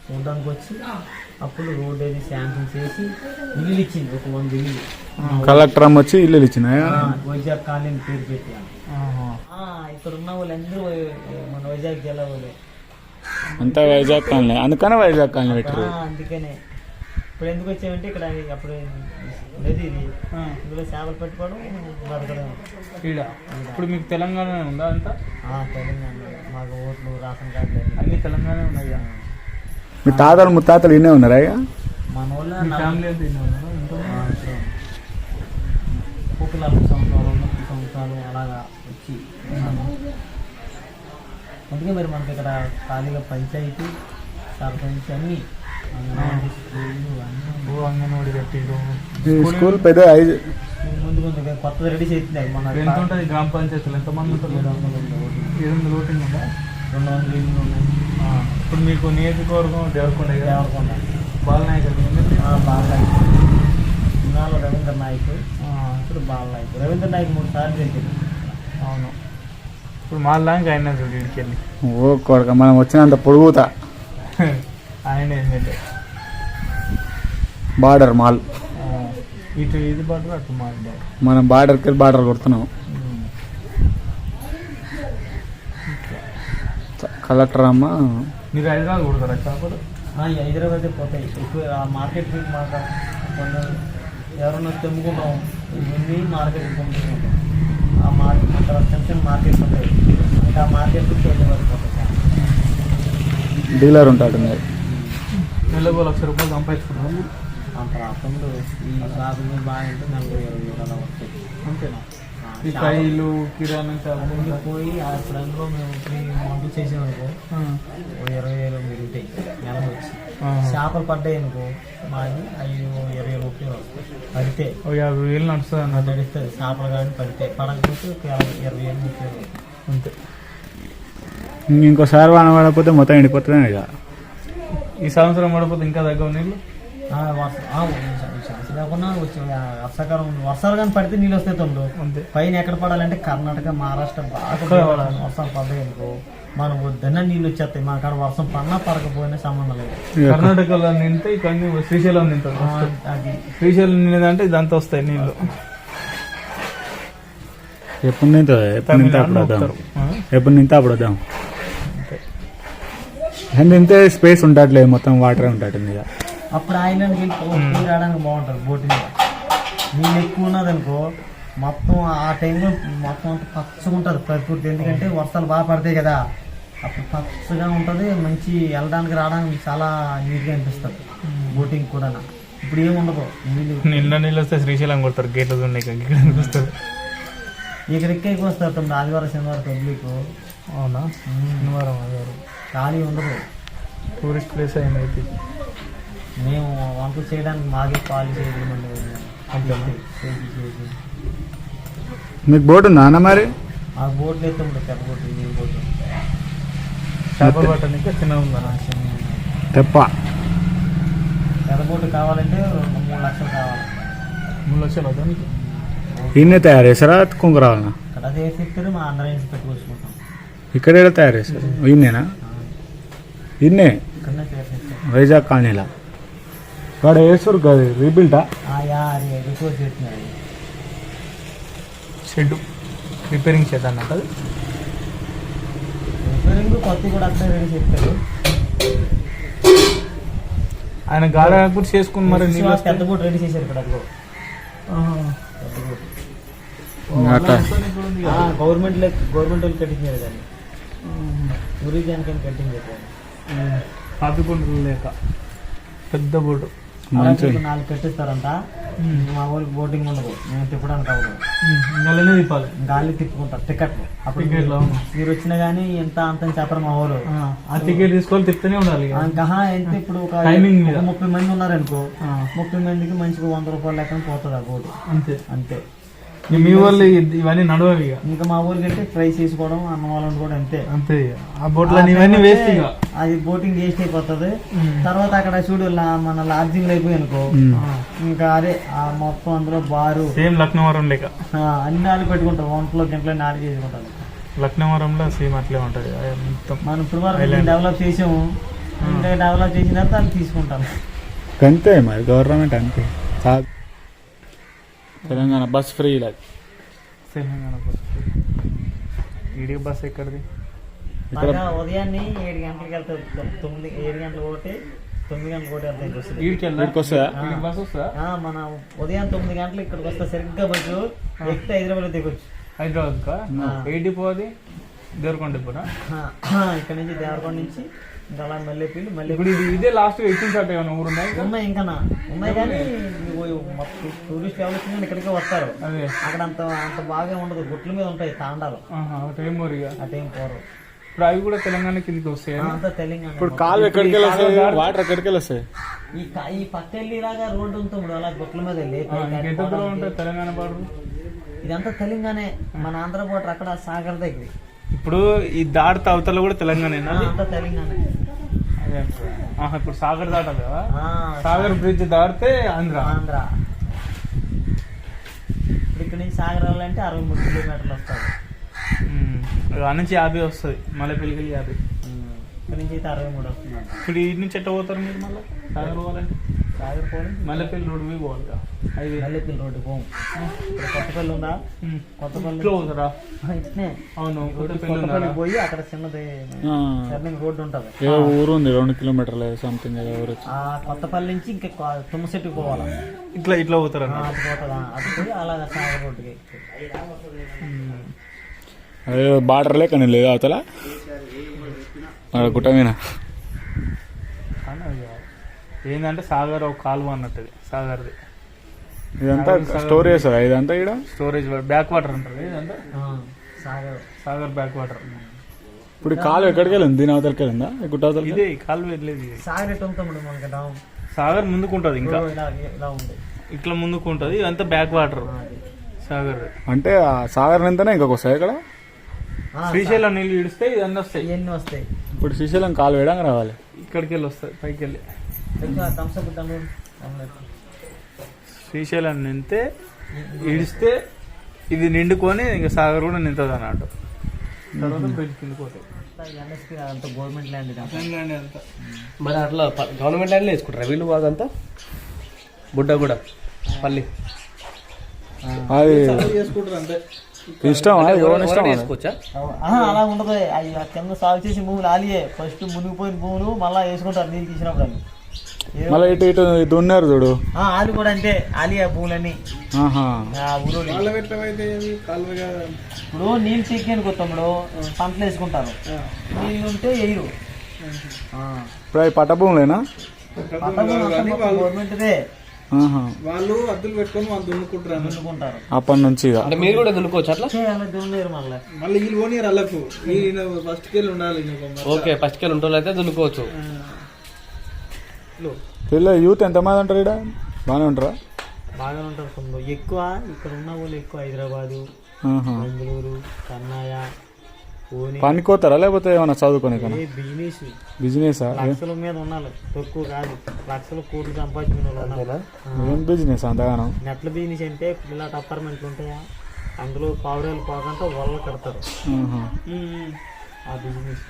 చూడడానికి వచ్చి అప్పుడు రోడ్ అది శాంక్షన్ చేసి ఇల్లు ఇచ్చింది. ఒక 100 ఇల్లు కలెక్టర్ అమ్మ వచ్చి ఇల్లు ఇచ్చినాయా? వైజాగ్ కాలనీ పేరు పెట్టాను. ఇక్కడ ఉన్న వాళ్ళందరూ మన వైజాగ్ జిల్లా వాళ్ళు అంతా వైజాగ్ కాలనీ, అందుకనే వైజాగ్ కాలనీ పెట్టారు. అందుకనే ఇప్పుడు ఎందుకు వచ్చామంటే ఇక్కడ అప్పుడు నది ఇది, ఇందులో చేపలు పెట్టుకోవడం బతకడం. ఇప్పుడు మీకు తెలంగాణ ఉందా అంతా? తెలంగాణ మాకు ఓట్లు రేషన్ కార్డులు అన్ని తెలంగాణ ఉన్నాయా? మీ తాతలు ముత్తాతలు ఇన్నే ఉన్నారా? మన వాళ్ళ ఫ్యామిలీ అంతా ఇన్ని ఉన్నారా? ఒక 40 సంవత్సరాలు 30 సంవత్సరాలు అలాగా వచ్చి అందుకే మరి మనకి ఇక్కడ ఖాళీగా పంచాయతీ సర్పంచ్ అన్నీ అంగన్వాడి కట్టిరు. స్కూల్ పెద్ద ముందు ముందు కొత్తది రెడీ చేస్తుంది. మన ఎంత ఉంటుంది గ్రామ పంచాయతీలు? ఎంతమంది ఉంటారు? 700 ఓటింగ్ ఉందా? 200 ఇల్లు ఉన్నాయి. ఇప్పుడు మీకు నియోజకవర్గం దేవరకొండ బాలనాయక్ బాలనాయక్ ఇన్నాళ్ళు రవీంద్ర నాయక్, ఇప్పుడు బాలనాయక్. రవీంద్ర నాయక్ 3 సార్లు చేశారు. అవును, ఇప్పుడు మాల్లాంగ్ ఆయన చూడు ఇడికి వెళ్ళి. ఓ కొడక మనం వచ్చినంత పొడుగుతా ఆయన ఎమ్మెల్యే. బార్డర్ మాల్ ఇటు ఇది బార్డర్, అటు మాల్ బార్డర్. మనం బార్డర్కి వెళ్ళి బార్డర్ కొడుతున్నాం. కలెక్టర్ అమ్మ మీరు హైదరాబాద్ కొడతారా చేపలు? హైదరాబాద్ పోతాయి ఎక్కువ. మార్కెట్ మాట ఎవరన్నా తెమ్ముకుంటాం ఇవన్నీ మార్కెట్కి పంపుకుంటాం. ఆ మార్కెట్ చిన్న చిన్న మార్కెట్స్ ఉంటాయి, ఇంకా ఆ మార్కెట్కి హైదరాబాద్ పోతాయి. డీలర్ ఉంటాడు. నెలకు 1,00,000 రూపాయలు సంపాదించుకున్నాను. అంత రాష్ట్రంలో ఈ షాపింగ్ బాగా ఉంటే 40-20 అలా వస్తాయి. అంతేనా? ఈ కాయలు కిరాణా ముందు పోయి అప్పుడు అందులో మేము 3 మందులు చేసామనుకో 20,000 మిగులుతాయి నెలకు వచ్చి. చేపలు పడ్డాయి అనుకో మాది 20 రూపాయలు వస్తాయి. పడితే 50,000 నడుస్తుంది అన్నట్టు. నడుస్తుంది. చేపలు కానీ పడితే పడకపోతే 20,000-30,000 అంతే. ఇంకోసారి వాన పడకపోతే మొత్తం ఎండిపోతుంది ఇక. ఈ సంవత్సరం పడకపోతే ఇంకా తగ్గవు నీళ్ళు. లేకుండా వచ్చి వర్షాలు కానీ పడితే నీళ్ళు వస్తాయి తమ్ముడు. అంతే. పైన ఎక్కడ పడాలంటే కర్ణాటక, మహారాష్ట్ర బాగా వర్షం పడ్డాయి అనుకో మనం వద్దన్న నీళ్ళు వచ్చేస్తాయి. మన కాడ వర్షం పడినా పడకపోయినా సంబంధం లేదు. కర్ణాటకలో నింటే ఇక్కడ శ్రీశైలం నింటారు. అది శ్రీశైలం నిందంటే ఇదంతా వస్తాయి నీళ్ళు. ఎప్పుడు నింతా అప్పుడు వద్దాం. నింతే స్పేస్ ఉండట్లేదు, మొత్తం వాటర్ ఉంటుంది ఇక. అప్పుడు ఐలాండ్కి వెళ్ళి రావడానికి బాగుంటుంది. బోటింగ్ నీళ్ళు ఎక్కువ ఉన్నది అనుకో మొత్తం ఆ టైంలో మొత్తం అంతా పచ్చగా ఉంటుంది ప్రకృతి. ఎందుకంటే వర్షాలు బాగా పడతాయి కదా, అప్పుడు పచ్చగా ఉంటుంది. మంచి వెళ్ళడానికి రావడానికి చాలా నీట్గా అనిపిస్తుంది బోటింగ్ కూడా. ఇప్పుడు ఏముండదు నీళ్ళు వస్తే శ్రీశైలం కొడతారు. గేట్లు ఉన్నాయి ఇక్కడ అనిపిస్తుంది. ఇక్కడ ఎక్కువ వస్తారు తమ్ముడు. ఆదివారం శనివారం పబ్లిక్. అవునా? శనివారం ఆదివారం ఖాళీ ఉండదు. టూరిస్ట్ ప్లేస్ అయింది అయితే. మేము వంట చేయడానికి మాకే కాల్ చేయడం మీకు బోట్ ఉందా అన్న? మరి ఆ బోట్లు అయితే ఉంటుంది. పెద్ద బోట్, నీళ్ళు బోటు. చేపలు పట్టడానికి చిన్న ఉందా? తెప్ప. పెద్ద బోటు కావాలంటే 3 లక్షలు కావాలి. 3 లక్షలు దానికి ఇన్నే తయారు చేస్తారా? కుంకు రావాలన్నా? ఇక్కడ చేసి మా అందరం వేసి పెట్టుకొచ్చుకుంటాం. ఇక్కడ తయారు చేస్తారు. ఇన్నేనా? ఇన్నే ఇక్కడనే చేసేస్తాం. వైజాగ్ కాలనీలా వాడు వేస్తారు కాదు, రీబిల్టా? ఎక్కువ చేస్తున్నారు. షెడ్ రిపేరింగ్ షెడ్ అన్నట్టు. అది రిపేరింగ్ కొత్త కూడా అట్లా రెడీ చేస్తారు. ఆయన గాడ కూడా చేసుకుని మరి పెద్ద బోట్ రెడీ చేశారు ఇక్కడ. గవర్నమెంట్ వాళ్ళు కట్టించారు కానీ టూరిజానికి కట్టింగ్ చెప్పారు. పాపికొండలు లేక పెద్ద బోటు 4 కట్టిస్తారంట. మా ఊరికి బోటింగ్ ఉండదు, మేము తిప్పడానికి అవ్వదు. నెలనే తిప్పాలి, గాలి తిప్పుకుంటారు. టికెట్లు అప్పుడు మీరు వచ్చినా కానీ ఎంత అంత చెప్పరు మా ఊరు. ఆ టికెట్ తీసుకోవాలి, తిప్పుతూనే ఉండాలి. ఎంత ఇప్పుడు ఒక 30 మంది ఉన్నారనుకో 30 మందికి మంచిగా 100 రూపాయలు లెక్కన పోతుంది ఆ బోటు. అంతే అంతే. మీ వాళ్ళు ఇవన్నీ నడవవి. ఇంకా మా ఊరికి అంటే ఫ్రై చేసుకోవడం, అన్నం వాళ్ళని కూడా అంతే అంతే. ఆ బోట్లో ఇవన్నీ వేస్ట్. అది బోటింగ్ వేస్ట్ అయిపోతుంది. తర్వాత అక్కడ చూడు మన లాడ్జింగ్ అయిపోయి అనుకో ఇంకా అదే మొత్తం అందులో బారు సేమ్ లక్నవరం లేక అన్ని ఆలు పెట్టుకుంటారు. వంటలో గంటలో నాలుగు చేసుకుంటారు. లక్నవరంలో సేమ్ అట్లే ఉంటుంది. మనం ఇప్పుడు వరకు డెవలప్ చేసాము. ఇంకా డెవలప్ చేసిన తర్వాత వాళ్ళు తీసుకుంటాను. అంతే మరి గవర్నమెంట్ అంతే. తెలంగాణ బస్ ఫ్రీ ఇలా. తెలంగాణ బస్ ఈడీ బస్ ఎక్కడిది? ఇక్కడ బాగా ఉదయాన్నే 7 గంటలకు వెళ్తారు. 7 గంటలకు ఒకటి 9 గంటలకు ఒకటి వెళ్తాయి వస్తుంది. వీడికి వస్తుందా? బస్ వస్తుందా? మన ఉదయం 9 గంటలకు ఇక్కడికి వస్తే సరిగ్గా బస్సు ఎక్కితే హైదరాబాద్ దిగొచ్చు. హైదరాబాద్ కా? ఏ డిపో అది? దేవరకొండ డిపోనా? ఇక్కడ నుంచి దేవరకొండ నుంచి ఇంకా అలా మల్లెపల్లి ఇప్పుడు ఇదే లాస్ట్ ఎక్కిన చోట ఏమైనా ఊరు ఉన్నాయి? ఉన్నాయి ఇంకా ఉన్నాయి కానీ టూరిస్ట్ ఎవరు వచ్చినా ఇక్కడికే వస్తారు. అదే అక్కడ అంత బాగా ఉండదు, గుట్ల మీద ఉంటాయి తాండాలు. టైం మరిగా అటేం పోరు. ఇప్పుడు అవి కూడా తెలంగాణ కిందకి వస్తాయి. అంతా తెలంగాణ. ఇప్పుడు కాలు ఎక్కడికి వెళ్ళొస్తాయి, వాటర్ ఎక్కడికి వెళ్ళొస్తాయి? ఈ పక్క వెళ్ళిలాగా రోడ్డు ఉంటుంది అలా గుట్ల మీద వెళ్ళి ఎంత దూరం ఉంటుంది తెలంగాణ బార్డర్? ఇదంతా తెలంగాణ. మన ఆంధ్ర బోర్డర్ అక్కడ సాగర్ దగ్గర. ఇప్పుడు ఈ దాటితే అవతల కూడా తెలంగాణేనా? అంతా తెలంగాణ. అదే ఇప్పుడు సాగర్ దాటాలి కదా, సాగర్ బ్రిడ్జ్ దాటితే ఆంధ్ర. ఆంధ్ర ఇప్పుడు ఇక్కడ నుంచి సాగర్ వెళ్ళాలంటే 63 కిలోమీటర్లు వస్తుంది. ఆ నుంచి 50 వస్తుంది, మల్లెపల్లికి 50. ఇక్కడ నుంచి అయితే 63 వస్తుంది. ఇప్పుడు ఈ నుంచి ఎట్లా పోతారు మీరు? మళ్ళీ సాగర్ పోవాలంటే సాగర్ పోవాలి, మల్లెపల్లి రోడ్డు పోయి పోవాలి కదా. మల్లెపల్లి రోడ్డు పోము. ఇప్పుడు కొత్తపల్లి ఉందా? కొత్తపల్లి ఇట్లా పోతారా? ఇట్నే అవును, కొత్తపల్లి పోయి అక్కడ చిన్నది టర్నింగ్ రోడ్డు ఉంటుంది. ఏదో ఊరు ఉంది 2 కిలోమీటర్లు సంథింగ్. ఊరు ఆ కొత్తపల్లి నుంచి ఇంకా తుమ్మసెట్టుకు పోవాలి. ఇట్లా పోతారా? అది పోతుందా? అది పోయి అలాగా సాగర్ రోడ్డుకి. అదే బార్డర్ లేక లేదు అవతల గుట్టమీన. ఏంటంటే సాగర్ ఒక కాలువ అన్నట్టు సాగర్ది. ఇదంతా స్టోరేజ్ ఇదంతా ఇక్కడ స్టోరేజ్ బ్యాక్ వాటర్ అంటారు ఇదంతా. Sagar back water. ఇప్పుడు కాలు ఎక్కడికి వెళ్ళింది? దీని అవతలకి వెళ్ళిందా? గుట్ట అవతలకి? ఇదే కాలువ వెళ్ళేది. సాగర్ ఎటు ఉంటుంది మనకి? సాగర్ ముందుకుంటది, ఇంకా ఇలా ఉంది, ఇట్లా ముందుకుంటది. ఇదంతా బ్యాక్ వాటర్ సాగర్. అంటే ఆ సాగర్ నింతనే ఇంకొక వస్తాయి ఇక్కడ. శ్రీశైలం నీళ్ళు ఇడిస్తే ఇవన్నీ వస్తాయి. ఇవన్నీ వస్తాయి. ఇప్పుడు శ్రీశైలం కాలు వేయడానికి రావాలి. ఇక్కడికి వెళ్ళి వస్తాయి పైకి వెళ్ళి. థమ్స్అప్ శ్రీశైలం నింతే ఇడిస్తే ఇది నిండుకొని ఇంకా సాగర్ కూడా నింతది అన్నట్టు. తర్వాత బ్రిడ్జ్ కిందకి పోతాయి. అంతా గవర్నమెంట్ ల్యాండ్ అంతా. మరి అట్లా గవర్నమెంట్ ల్యాండ్లో వేసుకుంటారా వీళ్ళు బాగంతా? బుడ్డ కూడా పల్లి అది చేసుకుంటారు అంతే. ఇష్టం ఇష్టం వేసుకోవచ్చా? అలా ఉండదు. అవి కింద సాగు చేసి భూములు ఆలియే ఫస్ట్ మునిగిపోయిన భూములు మళ్ళీ వేసుకుంటారు నీళ్ళు తీసినప్పుడు. మళ్ళీ ఇటు ఇటు దున్నారు చూడు, ఆలు కూడా అంటే ఆలియా భూములన్నీ. ఇప్పుడు నీళ్ళు చెక్కి కొత్తప్పుడు పంటలు వేసుకుంటారు, నీళ్ళు ఉంటే వేయరు. ఇప్పుడు అవి పట్ట భూములేనా? గవర్నమెంట్దే. వాళ్ళు అద్దులు పెట్టుకొని వాళ్ళు దున్నుకుంటారు అప్పటి నుంచి అంటే మీరు కూడా దున్నుకోవచ్చు అట్లా? దున్నలేరు మళ్ళీ వీళ్ళు పోనీరు అల్లకు. ఫస్ట్ కెళ్ళి ఉండాలి. ఓకే, ఫస్ట్ కెళ్ళి ఉంటోళ్ళు అయితే దున్నుకోవచ్చు. పిల్ల యూత్ ఎంతమంది ఉంటారు ఇక్కడ? బాగానే ఉంటారా? బాగానే ఉంటారు. కొందరు ఎక్కువ ఇక్కడ ఉన్న వాళ్ళు ఎక్కువ హైదరాబాదు, బెంగళూరు, కన్నయ్య, పూణె. పనికోతారా లేకపోతే ఏమన్నా చదువుకొని? బిజినెస్ బిజినెస్ లక్షల మీద ఉన్నారు, తక్కువ కాదు. లక్షల కోట్లు సంపాదించిన వాళ్ళు. ఏం బిజినెస్ అంతగానో? నెట్ల బిజినెస్ అంటే పిల్లల అపార్ట్మెంట్లు ఉంటాయా, అందులో పావురాలు పోకుండా వలలు కడతారు. ఆ బిజినెస్